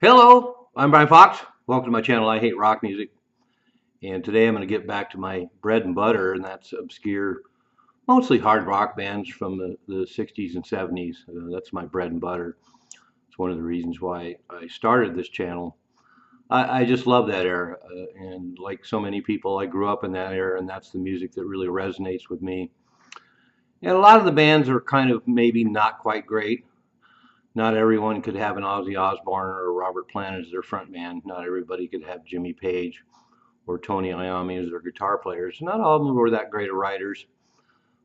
Hello, I'm Brian Fox. Welcome to my channel, I Hate Rock Music. And today I'm going to get back to my bread and butter, and that's obscure, mostly hard rock bands from the 60s and 70s. That's my bread and butter. It's one of the reasons why I started this channel. I just love that era, and like so many people, I grew up in that era, and that's the music that really resonates with me. And a lot of the bands are kind of maybe not quite great. Not everyone could have an Ozzy Osbourne or Robert Plant as their front man. Not everybody could have Jimmy Page or Tony Iommi as their guitar players. Not all of them were that great of writers,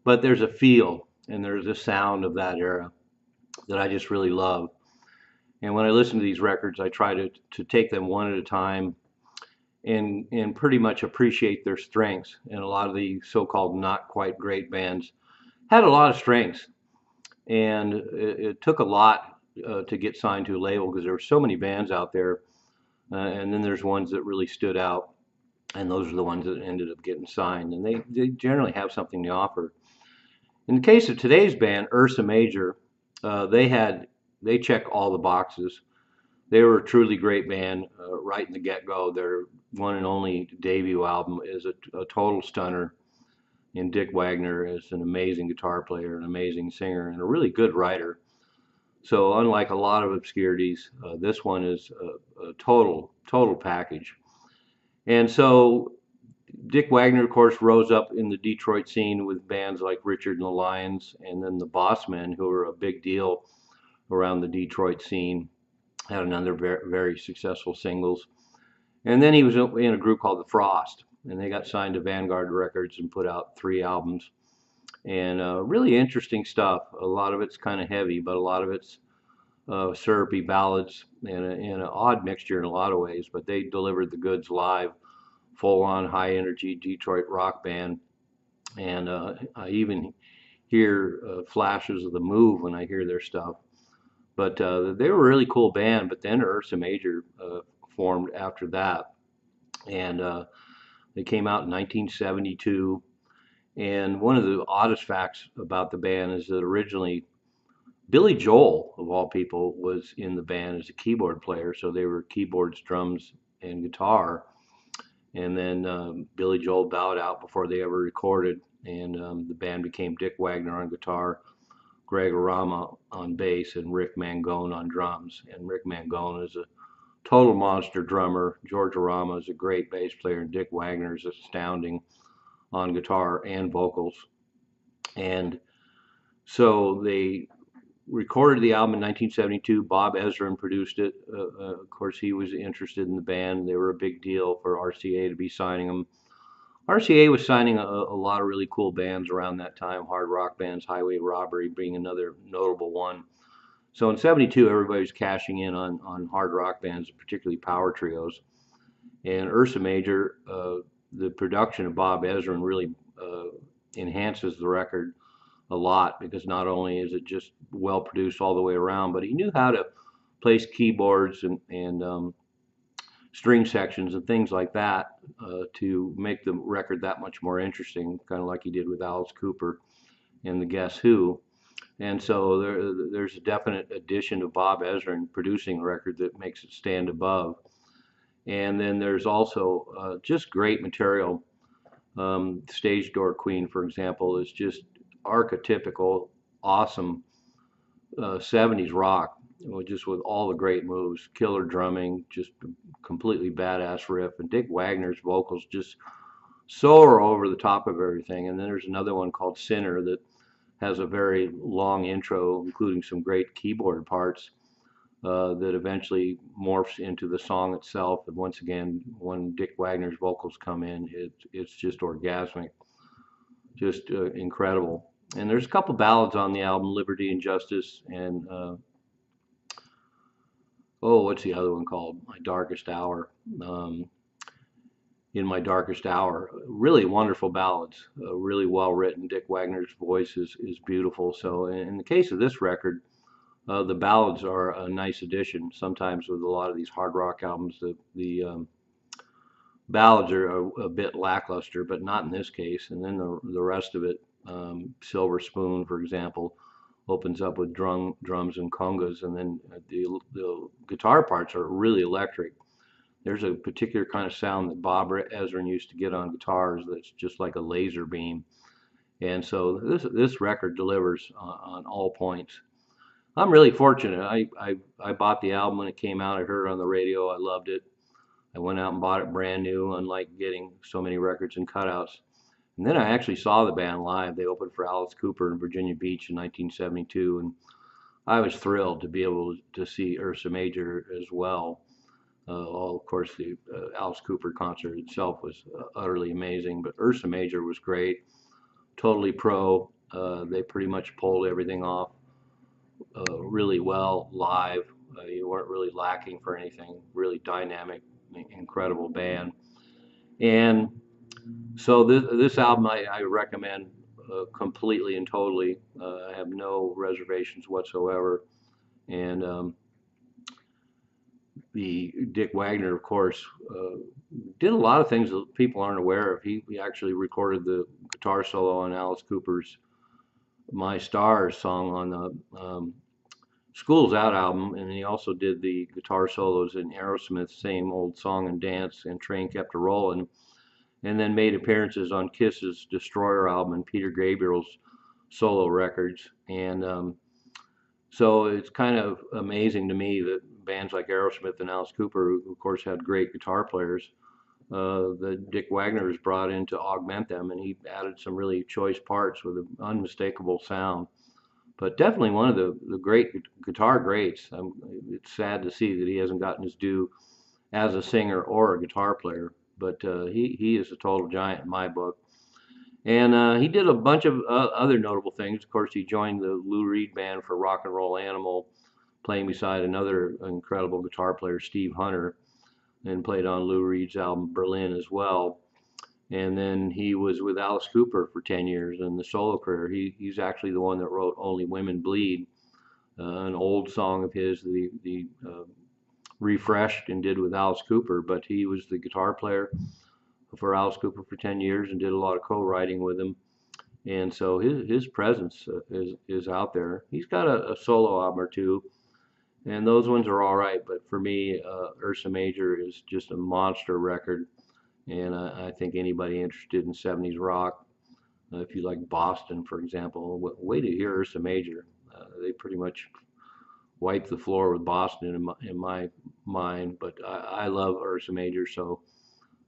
but there's a feel and there's a sound of that era that I just really love. And when I listen to these records, I try to take them one at a time and pretty much appreciate their strengths. And a lot of the so-called not quite great bands had a lot of strengths. And it took a lot to get signed to a label because there were so many bands out there. And then there's ones that really stood out, and those are the ones that ended up getting signed. And they generally have something to offer. In the case of today's band, Ursa Major, they check all the boxes. They were a truly great band right in the get-go. Their one and only debut album is a total stunner. And Dick Wagner is an amazing guitar player, an amazing singer, and a really good writer. So unlike a lot of obscurities, this one is a total package. And so Dick Wagner, of course, rose up in the Detroit scene with bands like Richard and the Lions, and then the Bossmen, who were a big deal around the Detroit scene, had another very successful singles. And then he was in a group called the Frost, and they got signed to Vanguard Records and put out 3 albums. And really interesting stuff. A lot of it's kind of heavy, but a lot of it's syrupy ballads and an odd mixture in a lot of ways. But they delivered the goods live, full-on high-energy Detroit rock band. And I even hear flashes of the Move when I hear their stuff. But they were a really cool band. But then Ursa Major formed after that, and they came out in 1972. And one of the oddest facts about the band is that originally Billy Joel, of all people, was in the band as a keyboard player. So they were keyboards, drums, and guitar. And then Billy Joel bowed out before they ever recorded. And the band became Dick Wagner on guitar, Greg Arama on bass, and Rick Mangone on drums. And Rick Mangone is a total monster drummer. George Arama is a great bass player, and Dick Wagner is astounding on guitar and vocals. And so they recorded the album in 1972. Bob Ezrin produced it. Of course, he was interested in the band. They were a big deal for RCA to be signing them. RCA was signing a lot of really cool bands around that time, hard rock bands, Highway Robbery being another notable one. So in 72, everybody was cashing in on hard rock bands, particularly power trios. And Ursa Major, the production of Bob Ezrin really enhances the record a lot, because not only is it just well produced all the way around, but he knew how to place keyboards and string sections and things like that to make the record that much more interesting, kind of like he did with Alice Cooper and the Guess Who. And so there's a definite addition of Bob Ezrin producing a record that makes it stand above. And then there's also just great material. Stage Door Queen, for example, is just archetypical, awesome 70s rock, just with all the great moves, killer drumming, just completely badass riff, and Dick Wagner's vocals just soar over the top of everything. And then there's another one called Sinner that has a very long intro, including some great keyboard parts that eventually morphs into the song itself. And once again, when Dick Wagner's vocals come in, it's just orgasmic, just incredible. And there's a couple ballads on the album, Liberty and Justice, and what's the other one called? My Darkest Hour. In My Darkest Hour. Really wonderful ballads, really well written. Dick Wagner's voice is beautiful. So in the case of this record, the ballads are a nice addition. Sometimes with a lot of these hard rock albums, the ballads are a bit lackluster, but not in this case. And then the rest of it, Silver Spoon, for example, opens up with drums and congas, and then the guitar parts are really electric. There's a particular kind of sound that Bob Ezrin used to get on guitars that's just like a laser beam. And so this record delivers on all points. I'm really fortunate. I bought the album when it came out. I heard it on the radio. I loved it. I went out and bought it brand new, unlike getting so many records and cutouts. And then I actually saw the band live. They opened for Alice Cooper in Virginia Beach in 1972, and I was thrilled to be able to see Ursa Major as well. Of course, the Alice Cooper concert itself was utterly amazing, but Ursa Major was great, totally pro. They pretty much pulled everything off really well live. You weren't really lacking for anything. Really dynamic, incredible band. And so this album I recommend completely and totally. I have no reservations whatsoever. And the Dick Wagner, of course, did a lot of things that people aren't aware of. He actually recorded the guitar solo on Alice Cooper's "My Stars" song on the School's Out album, and he also did the guitar solos in Aerosmith's "Same Old Song and Dance" and "Train Kept a Rollin'," and then made appearances on Kiss's "Destroyer" album and Peter Gabriel's solo records. And so it's kind of amazing to me that bands like Aerosmith and Alice Cooper, who of course had great guitar players, that Dick Wagner was brought in to augment them, and he added some really choice parts with an unmistakable sound. But definitely one of the great guitar greats. It's sad to see that he hasn't gotten his due as a singer or a guitar player, but he is a total giant in my book. And he did a bunch of other notable things. Of course, he joined the Lou Reed Band for Rock and Roll Animal, playing beside another incredible guitar player, Steve Hunter, and played on Lou Reed's album Berlin as well. And then he was with Alice Cooper for 10 years in the solo career. He's actually the one that wrote Only Women Bleed, an old song of his that he refreshed and did with Alice Cooper, but he was the guitar player for Alice Cooper for 10 years and did a lot of co-writing with him. And so his presence is out there. He's got a solo album or two, and those ones are all right. But for me, Ursa Major is just a monster record. And I think anybody interested in 70s rock, if you like Boston, for example, wait to hear Ursa Major. They pretty much wiped the floor with Boston in my mind. But I love Ursa Major, so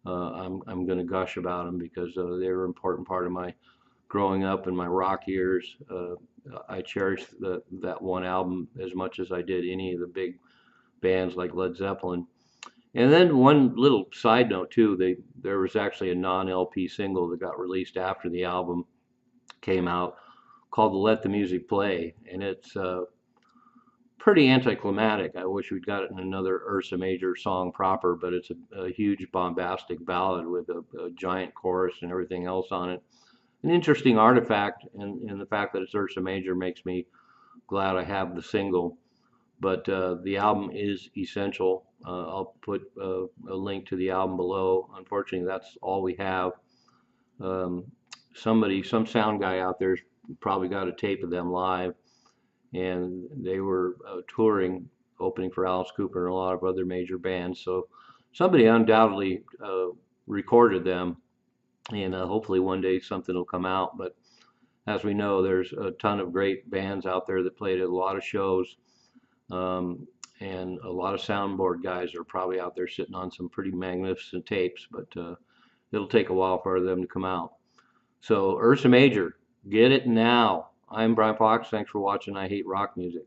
I'm going to gush about them because they were an important part of my growing up and my rock years. I cherish that one album as much as I did any of the big bands like Led Zeppelin. And then one little side note too, there was actually a non-LP single that got released after the album came out called "Let the Music Play," and it's pretty anticlimactic. I wish we'd got it in another Ursa Major song proper, but it's a huge bombastic ballad with a giant chorus and everything else on it. An interesting artifact, and the fact that it's Ursa Major makes me glad I have the single. But the album is essential. I'll put a link to the album below. Unfortunately, that's all we have. Some sound guy out there's probably got a tape of them live, and they were touring, opening for Alice Cooper and a lot of other major bands. So somebody undoubtedly recorded them, and hopefully one day something will come out. But as we know, there's a ton of great bands out there that played at a lot of shows. And a lot of soundboard guys are probably out there sitting on some pretty magnificent tapes, but it'll take a while for them to come out. So Ursa Major, get it now. I'm Brian Fox. Thanks for watching I Hate Rock Music.